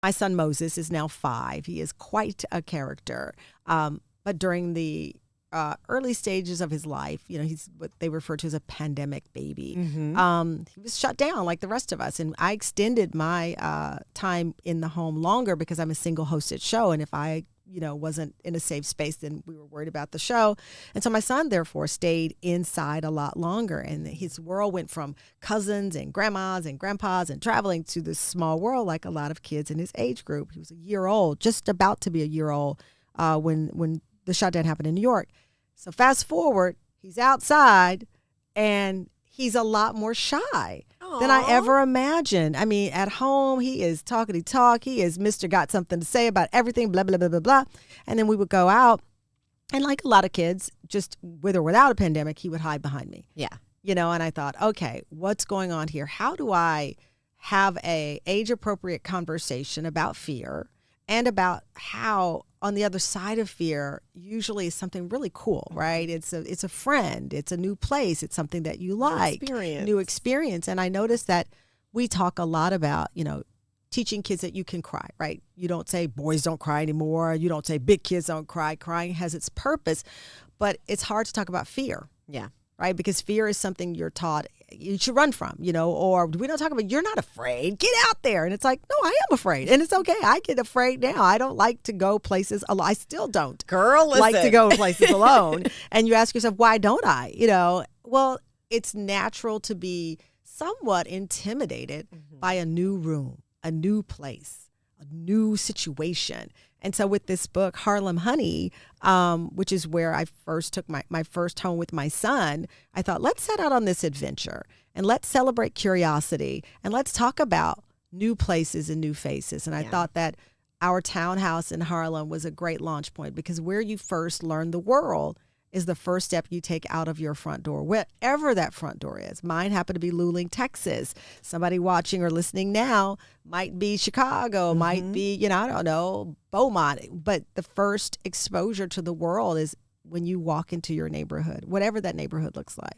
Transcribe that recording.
My son Moses is now 5. He is quite a character. But during the early stages of his life, he's what they refer to as a pandemic baby. He was shut down like the rest of us. And I extended my time in the home longer because I'm a single hosted show. And if I wasn't in a safe space, then we were worried about the show. And so my son, therefore, stayed inside a lot longer. And his world went from cousins and grandmas and grandpas and traveling to this small world like a lot of kids in his age group. He was a year old, just about to be a year old when the shutdown happened in New York. So fast forward, he's outside and he's a lot more shy than I ever imagined. I mean, at home, he is talkity talk. He is Mr. Got something to say about everything, blah, blah, blah, blah, blah. And then we would go out. And like a lot of kids, just with or without a pandemic, he would hide behind me. Yeah. And I thought, okay, what's going on here? How do I have a age-appropriate conversation about fear and about how on the other side of fear usually is something really cool, right? It's a friend. It's a new place. It's something that you like. New experience. And I noticed that we talk a lot about, teaching kids that you can cry, right? You don't say boys don't cry anymore. You don't say big kids don't cry. Crying has its purpose. But it's hard to talk about fear. Yeah. Right? Because fear is something you're taught you should run from, or we don't talk about you're not afraid. Get out there. And it's like, no, I am afraid. And it's okay. I get afraid now. I don't like to go places alone. I still don't like to go places alone. And you ask yourself, why don't I? Well, it's natural to be somewhat intimidated by a new room, a new place, a new situation. And so with this book, Harlem Honey, which is where I first took my first home with my son, I thought, let's set out on this adventure and let's celebrate curiosity and let's talk about new places and new faces. And I thought that our townhouse in Harlem was a great launch point because where you first learn the world is the first step you take out of your front door, wherever that front door is. Mine happened to be Luling, Texas. Somebody watching or listening now might be Chicago, might be, I don't know, Beaumont. But the first exposure to the world is when you walk into your neighborhood, whatever that neighborhood looks like.